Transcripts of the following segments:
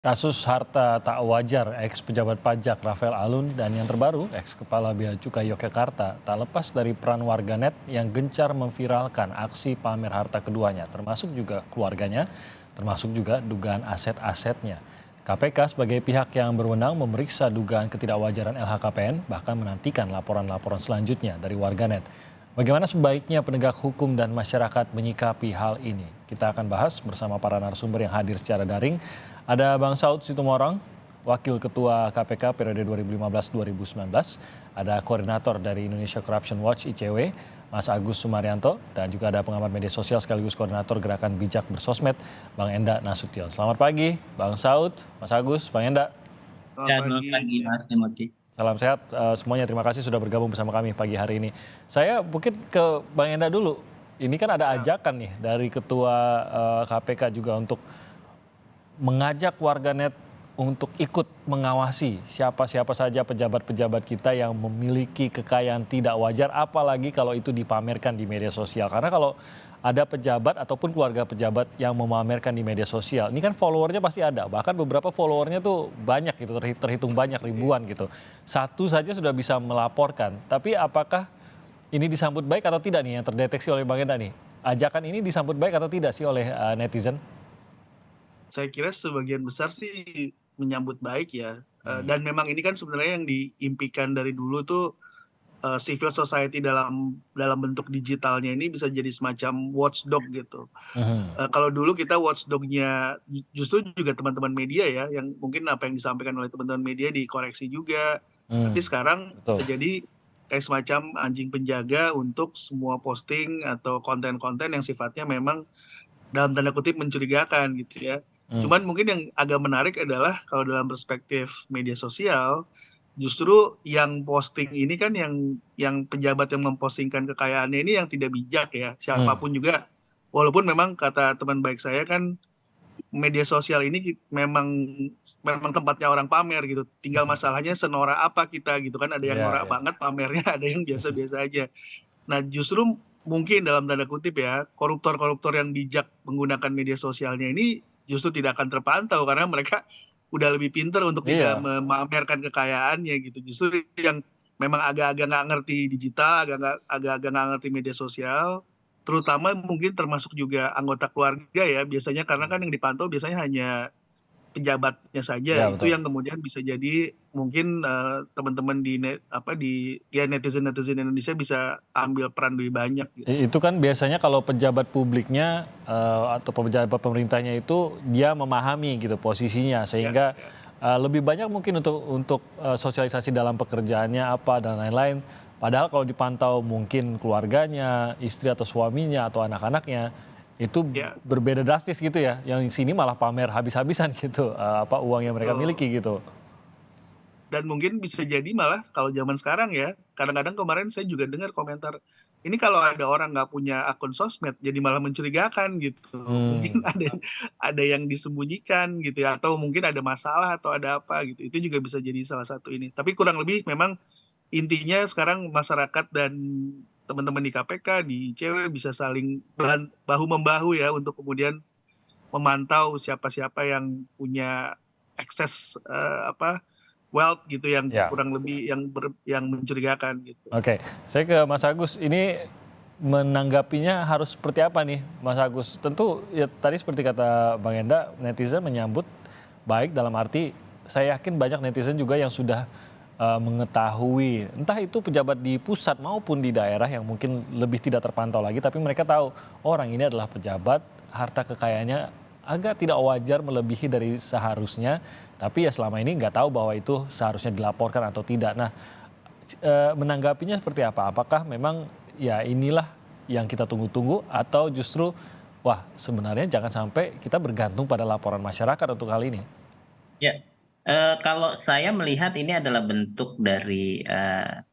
Kasus harta tak wajar ex-pejabat pajak Rafael Alun dan yang terbaru ex-kepala Bea Cukai Yogyakarta tak lepas dari peran warganet yang gencar memviralkan aksi pamer harta keduanya, termasuk juga keluarganya, termasuk juga dugaan aset-asetnya. KPK sebagai pihak yang berwenang memeriksa dugaan ketidakwajaran LHKPN, bahkan menantikan laporan-laporan selanjutnya dari warganet. Bagaimana sebaiknya penegak hukum dan masyarakat menyikapi hal ini? Kita akan bahas bersama para narasumber yang hadir secara daring. Ada Bang Saud Situmorang, Wakil Ketua KPK periode 2015-2019. Ada Koordinator dari Indonesia Corruption Watch ICW, Mas Agus Sumaryanto. Dan juga ada pengamat media sosial sekaligus Koordinator Gerakan Bijak Bersosmed, Bang Enda Nasution. Selamat pagi, Bang Saud, Mas Agus, Bang Enda. Selamat pagi Mas Timothy. Salam sehat semuanya, terima kasih sudah bergabung bersama kami pagi hari ini. Saya mungkin ke Bang Enda dulu. Ini kan ada ajakan nih dari Ketua KPK juga untuk mengajak warganet untuk ikut mengawasi siapa-siapa saja pejabat-pejabat kita yang memiliki kekayaan tidak wajar, apalagi kalau itu dipamerkan di media sosial. Karena kalau ada pejabat ataupun keluarga pejabat yang memamerkan di media sosial, ini kan followernya pasti ada. Bahkan beberapa followernya tuh banyak gitu, terhitung banyak, ribuan gitu. Satu saja sudah bisa melaporkan. Tapi apakah ini disambut baik atau tidak nih yang terdeteksi oleh Bang Enda nih? Ajakan ini disambut baik atau tidak sih oleh netizen? Saya kira sebagian besar sih menyambut baik ya. Dan memang ini kan sebenarnya yang diimpikan dari dulu tuh civil society dalam bentuk digitalnya ini bisa jadi semacam watchdog gitu. Kalau dulu kita watchdognya justru juga teman-teman media ya, yang mungkin apa yang disampaikan oleh teman-teman media dikoreksi juga. Tapi sekarang bisa Betul. jadi kayak semacam anjing penjaga untuk semua posting atau konten-konten yang sifatnya memang dalam tanda kutip mencurigakan gitu ya. Cuman mungkin yang agak menarik adalah kalau dalam perspektif media sosial, justru yang posting ini kan yang pejabat yang mempostingkan kekayaannya ini yang tidak bijak ya. Siapapun juga, walaupun memang kata teman baik saya kan media sosial ini memang tempatnya orang pamer gitu. Tinggal masalahnya senorak apa kita gitu kan. Ada yang Iya, norak iya. banget pamernya, ada yang biasa-biasa aja. Nah, justru mungkin dalam tanda kutip ya, koruptor-koruptor yang bijak menggunakan media sosialnya ini justru tidak akan terpantau karena mereka udah lebih pintar untuk tidak Iya. memamerkan kekayaannya gitu. Justru yang memang agak-agak nggak ngerti digital, agak-agak nggak ngerti media sosial, terutama mungkin termasuk juga anggota keluarga ya. Biasanya karena kan yang dipantau biasanya hanya pejabatnya saja, Iya, itu betul. yang kemudian bisa jadi mungkin teman-teman di ya netizen-netizen Indonesia bisa ambil peran lebih banyak gitu. Itu kan biasanya kalau pejabat publiknya atau pejabat pemerintahnya itu dia memahami gitu posisinya Ya, sehingga ya. lebih banyak mungkin untuk sosialisasi dalam pekerjaannya apa dan lain-lain. Padahal kalau dipantau mungkin keluarganya, istri atau suaminya atau anak-anaknya itu Ya, berbeda drastis gitu ya. Yang di sini malah pamer habis-habisan gitu apa uang yang mereka betul. miliki gitu. Dan mungkin bisa jadi malah kalau zaman sekarang ya, kadang-kadang kemarin saya juga dengar komentar, ini kalau ada orang nggak punya akun sosmed, jadi malah mencurigakan gitu. Mungkin Hmm. ada yang disembunyikan gitu ya, atau mungkin ada masalah atau ada apa gitu. Itu juga bisa jadi salah satu ini. Tapi kurang lebih memang intinya sekarang masyarakat dan teman-teman di KPK, di ICW bisa saling bahu membahu ya untuk kemudian memantau siapa-siapa yang punya akses wealth gitu yang Ya. kurang lebih yang mencurigakan gitu. Oke, saya ke Mas Agus. Ini menanggapinya harus seperti apa nih, Mas Agus? Tentu ya tadi seperti kata Bang Enda, netizen menyambut baik dalam arti saya yakin banyak netizen juga yang sudah mengetahui, entah itu pejabat di pusat maupun di daerah yang mungkin lebih tidak terpantau lagi, tapi mereka tahu orang ini adalah pejabat, harta kekayaannya agak tidak wajar melebihi dari seharusnya, tapi ya selama ini nggak tahu bahwa itu seharusnya dilaporkan atau tidak. Nah, menanggapinya seperti apa? Apakah memang ya inilah yang kita tunggu-tunggu atau justru wah sebenarnya jangan sampai kita bergantung pada laporan masyarakat untuk hal ini? Ya, kalau saya melihat ini adalah bentuk dari,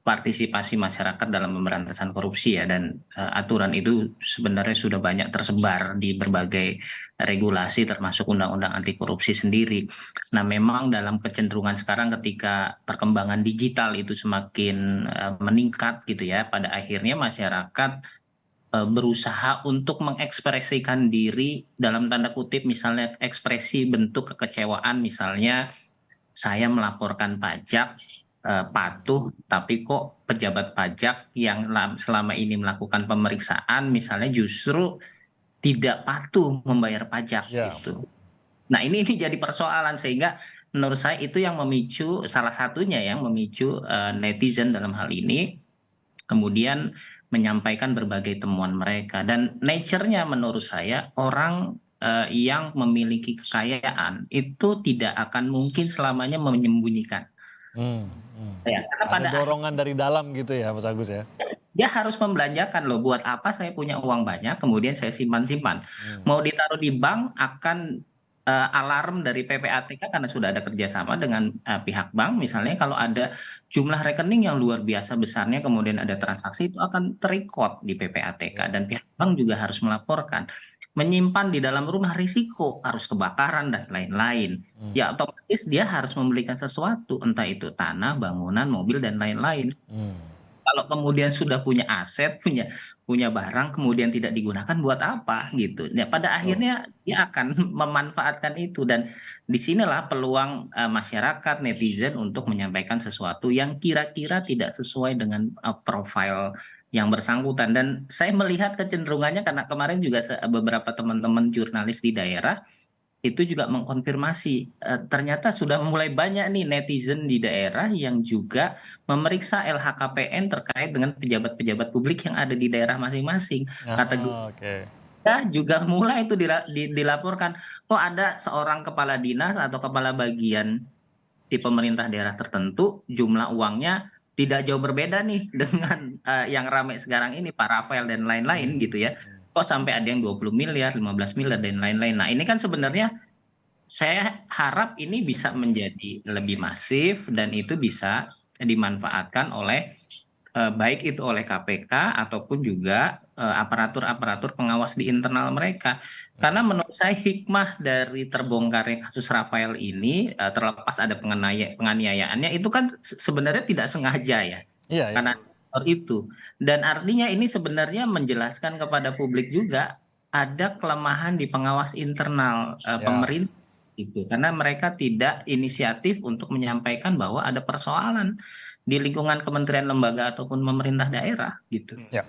partisipasi masyarakat dalam pemberantasan korupsi ya dan, aturan itu sebenarnya sudah banyak tersebar di berbagai regulasi termasuk undang-undang anti korupsi sendiri. Nah memang dalam kecenderungan sekarang ketika perkembangan digital itu semakin, meningkat gitu ya, pada akhirnya masyarakat berusaha untuk mengekspresikan diri dalam tanda kutip, misalnya ekspresi bentuk kekecewaan, misalnya saya melaporkan pajak, patuh, tapi kok pejabat pajak yang selama ini melakukan pemeriksaan misalnya justru tidak patuh membayar pajak Ya. gitu. Nah, ini jadi persoalan, sehingga menurut saya itu yang memicu, salah satunya yang memicu netizen dalam hal ini kemudian menyampaikan berbagai temuan mereka. Dan nature-nya menurut saya, orang yang memiliki kekayaan itu tidak akan mungkin selamanya menyembunyikan. Hmm, hmm. Ya, karena Ada pada akhirnya dorongan dari dalam gitu ya, Mas Agus ya. dia harus membelanjakan loh. Buat apa saya punya uang banyak, kemudian saya simpan-simpan. Hmm, Mau ditaruh di bank akan alarm dari PPATK karena sudah ada kerjasama dengan pihak bank. Misalnya kalau ada jumlah rekening yang luar biasa besarnya, kemudian ada transaksi, itu akan terekod di PPATK. ya. Dan pihak bank juga harus melaporkan. Menyimpan di dalam rumah risiko, harus kebakaran dan lain-lain. Hmm, Ya otomatis dia harus membelikan sesuatu, entah itu tanah, bangunan, mobil, dan lain-lain. hmm. Kalau kemudian sudah punya aset, punya punya barang, kemudian tidak digunakan buat apa gitu. Ya, pada Betul. akhirnya dia akan memanfaatkan itu, dan disinilah peluang masyarakat netizen untuk menyampaikan sesuatu yang kira-kira tidak sesuai dengan profil yang bersangkutan. Dan saya melihat kecenderungannya, karena kemarin juga beberapa teman-teman jurnalis di daerah itu juga mengkonfirmasi, ternyata sudah mulai banyak nih netizen di daerah yang juga memeriksa LHKPN terkait dengan pejabat-pejabat publik yang ada di daerah masing-masing. Kategori Ah, oke. juga mulai itu dilaporkan, kok ada seorang kepala dinas atau kepala bagian di pemerintah daerah tertentu, jumlah uangnya tidak jauh berbeda nih dengan yang ramai sekarang ini, Pak Rafael dan lain-lain Hmm, gitu ya. hmm. Kok sampai ada yang 20 miliar, 15 miliar, dan lain-lain. Nah, ini kan sebenarnya saya harap ini bisa menjadi lebih masif dan itu bisa dimanfaatkan oleh baik itu oleh KPK ataupun juga aparatur-aparatur pengawas di internal mereka. Karena menurut saya hikmah dari terbongkarnya kasus Rafael ini, terlepas ada penganiayaannya, itu kan sebenarnya tidak sengaja ya. Iya, ya. Karena faktor itu. Dan artinya ini sebenarnya menjelaskan kepada publik juga ada kelemahan di pengawas internal Ya. pemerintah itu, karena mereka tidak inisiatif untuk menyampaikan bahwa ada persoalan di lingkungan kementerian, lembaga, ataupun pemerintah daerah gitu. Ya.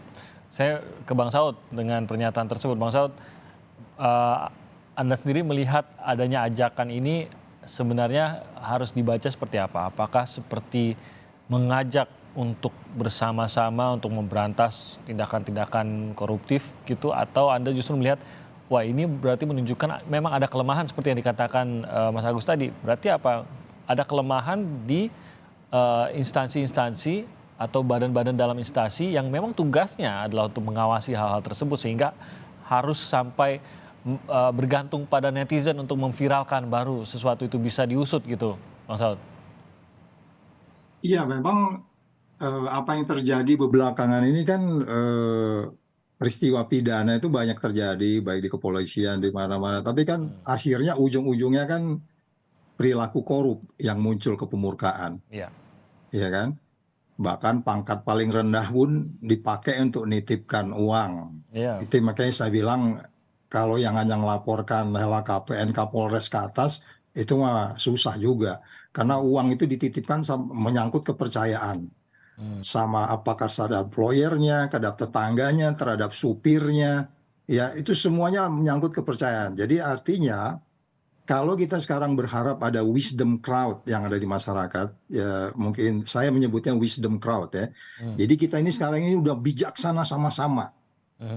Saya ke Bang Saud dengan pernyataan tersebut. Bang Saud, eh, Anda sendiri melihat adanya ajakan ini sebenarnya harus dibaca seperti apa? Apakah seperti mengajak untuk bersama-sama untuk memberantas tindakan-tindakan koruptif gitu, atau Anda justru melihat wah ini berarti menunjukkan memang ada kelemahan seperti yang dikatakan Mas Agus tadi. Berarti apa? Ada kelemahan di instansi-instansi atau badan-badan dalam instansi yang memang tugasnya adalah untuk mengawasi hal-hal tersebut, sehingga harus sampai bergantung pada netizen untuk memviralkan baru sesuatu itu bisa diusut gitu, Bang Saud. Iya, memang apa yang terjadi belakangan ini kan peristiwa pidana itu banyak terjadi, baik di kepolisian, di mana-mana. Tapi kan akhirnya ujung-ujungnya kan perilaku korup yang muncul ke permukaan, Iya. ya kan? Bahkan pangkat paling rendah pun dipakai untuk nitipkan uang. Iya. Itu makanya saya bilang kalau yang hanya melaporkan LHKPN Kapolres ke atas itu mah susah juga. Karena uang itu dititipkan menyangkut kepercayaan. Sama apakah terhadap employernya, terhadap tetangganya, terhadap supirnya. Ya itu semuanya menyangkut kepercayaan. Jadi artinya kalau kita sekarang berharap ada wisdom crowd yang ada di masyarakat, ya mungkin saya menyebutnya wisdom crowd ya. Jadi kita ini sekarang ini udah bijaksana sama-sama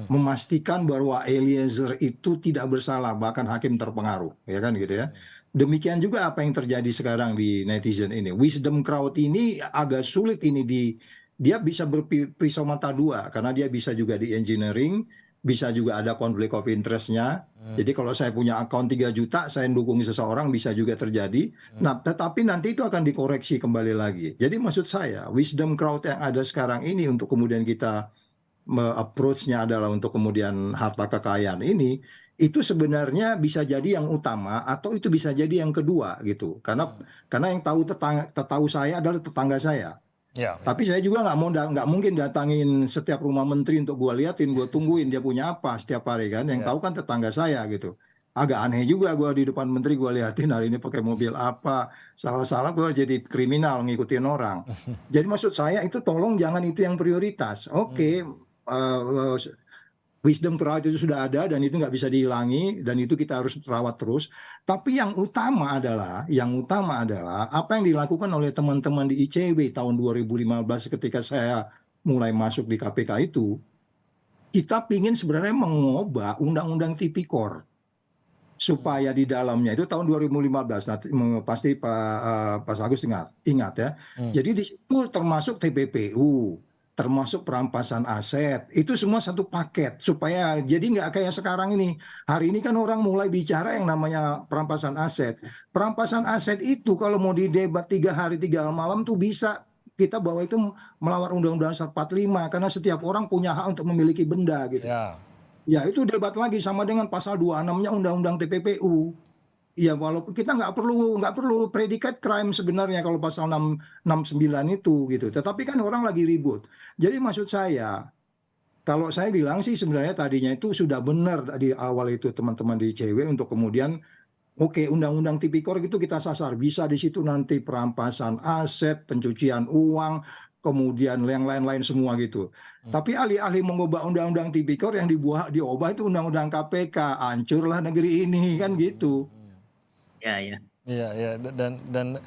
memastikan bahwa Eliezer itu tidak bersalah, bahkan hakim terpengaruh, ya kan gitu ya. Demikian juga apa yang terjadi sekarang di netizen ini. Wisdom crowd ini agak sulit ini dia bisa berpisau mata dua karena dia bisa juga di engineering, bisa juga ada conflict of interest-nya. Jadi kalau saya punya akun 3 juta, saya dukung seseorang bisa juga terjadi. Nah, tetapi nanti itu akan dikoreksi kembali lagi. Jadi maksud saya, wisdom crowd yang ada sekarang ini untuk kemudian kita approach-nya adalah untuk kemudian harta kekayaan ini, itu sebenarnya bisa jadi yang utama atau itu bisa jadi yang kedua gitu. Karena yang tahu saya adalah tetangga saya. Ya, Tapi saya juga nggak mungkin datangin setiap rumah menteri untuk gue liatin, gue tungguin dia punya apa setiap hari kan. Yang ya. tahu kan tetangga saya gitu. Agak aneh juga gue di depan menteri gue liatin hari ini pakai mobil apa. Salah-salah gue jadi kriminal ngikutin orang. Jadi maksud saya itu tolong jangan itu yang prioritas. Oke, wisdom crowd itu sudah ada dan itu nggak bisa dihilangi dan itu kita harus rawat terus. Tapi yang utama adalah apa yang dilakukan oleh teman-teman di ICW tahun 2015 ketika saya mulai masuk di KPK itu, kita pingin sebenarnya mengubah Undang-Undang Tipikor supaya di dalamnya itu tahun 2015 nanti pasti Pak Agus ingat ya. Jadi di situ termasuk TPPU, termasuk perampasan aset, itu semua satu paket supaya jadi nggak kayak sekarang ini. Hari ini kan orang mulai bicara yang namanya perampasan aset. Perampasan aset itu kalau mau didebat 3 hari 3 malam tuh bisa kita bawa itu melawan Undang-Undang 45 karena setiap orang punya hak untuk memiliki benda gitu. Ya. Ya itu debat lagi sama dengan pasal 26-nya Undang-Undang TPPU. Ya walaupun kita nggak perlu predikat crime sebenarnya kalau pasal 669 itu gitu. Tetapi kan orang lagi ribut. Jadi maksud saya, kalau saya bilang sih sebenarnya tadinya itu sudah benar di awal itu teman-teman di ICW untuk kemudian oke, Undang-Undang Tipikor itu kita sasar. Bisa di situ nanti perampasan aset, pencucian uang, kemudian yang lain-lain semua gitu. Tapi alih-alih mengubah Undang-Undang Tipikor yang diubah itu Undang-Undang KPK, hancurlah negeri ini kan gitu. Ya, ya. Iya, iya, dan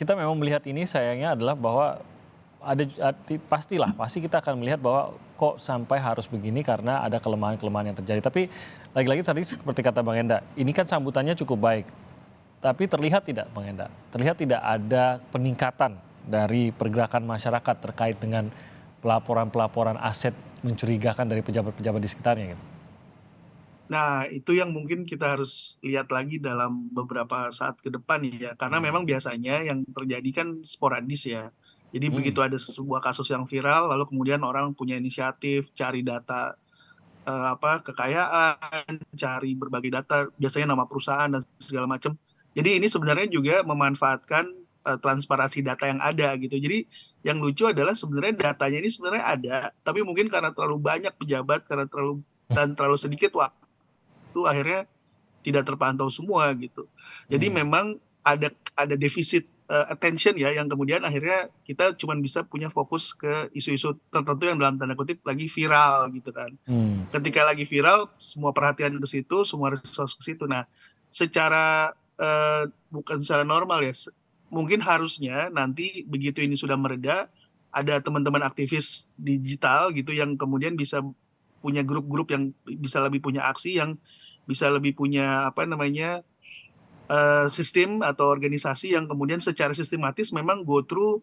kita memang melihat ini sayangnya adalah bahwa pasti kita akan melihat bahwa kok sampai harus begini karena ada kelemahan-kelemahan yang terjadi. Tapi lagi-lagi tadi seperti kata Bang Enda, ini kan sambutannya cukup baik. Tapi terlihat tidak Bang Enda? Terlihat tidak ada peningkatan dari pergerakan masyarakat terkait dengan pelaporan-pelaporan aset mencurigakan dari pejabat-pejabat di sekitarnya gitu. Nah, itu yang mungkin kita harus lihat lagi dalam beberapa saat ke depan ya. Karena memang biasanya yang terjadi kan sporadis ya. Jadi begitu ada sebuah kasus yang viral, lalu kemudian orang punya inisiatif, cari data kekayaan, cari berbagai data, biasanya nama perusahaan dan segala macam. Jadi ini sebenarnya juga memanfaatkan transparansi data yang ada gitu. Jadi yang lucu adalah sebenarnya datanya ini sebenarnya ada, tapi mungkin karena terlalu banyak pejabat, karena terlalu sedikit waktu, akhirnya tidak terpantau semua gitu. Jadi memang ada defisit attention ya, yang kemudian akhirnya kita cuma bisa punya fokus ke isu-isu tertentu yang dalam tanda kutip lagi viral gitu kan. Ketika lagi viral, semua perhatian ke situ, semua resource ke situ. Nah, secara bukan secara normal ya, mungkin harusnya nanti begitu ini sudah mereda, ada teman-teman aktivis digital gitu yang kemudian bisa punya grup-grup yang bisa lebih punya aksi, yang bisa lebih punya sistem atau organisasi yang kemudian secara sistematis memang go through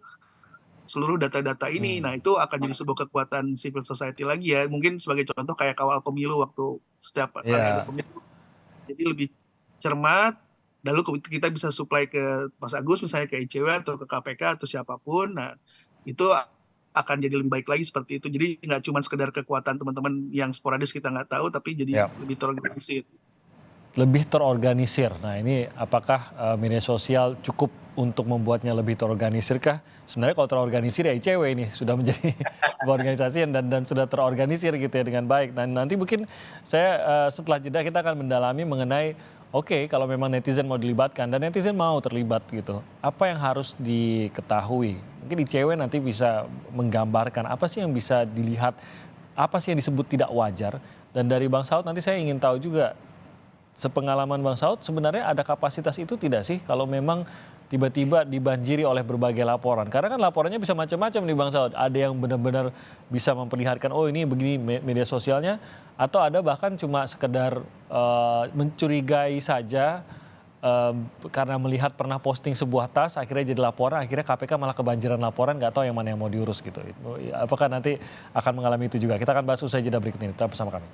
seluruh data-data ini. Nah, itu akan jadi sebuah kekuatan civil society lagi ya. Mungkin sebagai contoh kayak kawal pemilu waktu setiap kali ada pemilu. Jadi lebih cermat, lalu kita bisa supply ke Mas Agus misalnya ke ICW atau ke KPK atau siapapun. Nah, itu akan jadi lebih baik lagi seperti itu. Jadi nggak cuma sekedar kekuatan teman-teman yang sporadis kita nggak tahu, tapi jadi lebih terorganisir. Lebih terorganisir. Nah ini apakah media sosial cukup untuk membuatnya lebih terorganisir kah? Sebenarnya kalau terorganisir ya ICW ini sudah menjadi sebuah organisasi dan sudah terorganisir gitu ya dengan baik. Dan nanti mungkin saya setelah jeda kita akan mendalami mengenai oke, kalau memang netizen mau dilibatkan dan netizen mau terlibat gitu, apa yang harus diketahui? Mungkin ICW nanti bisa menggambarkan apa sih yang bisa dilihat, apa sih yang disebut tidak wajar. Dan dari Bang Saud nanti saya ingin tahu juga, sepengalaman Bang Saud sebenarnya ada kapasitas itu tidak sih kalau memang tiba-tiba dibanjiri oleh berbagai laporan? Karena kan laporannya bisa macam-macam nih Bang Saud. Ada yang benar-benar bisa memperlihatkan oh ini begini media sosialnya, atau ada bahkan cuma sekedar mencurigai saja karena melihat pernah posting sebuah tas akhirnya jadi laporan, akhirnya KPK malah kebanjiran laporan, nggak tahu yang mana yang mau diurus gitu. Apakah nanti akan mengalami itu juga? Kita akan bahas usai jeda berikut ini. Tetap bersama kami.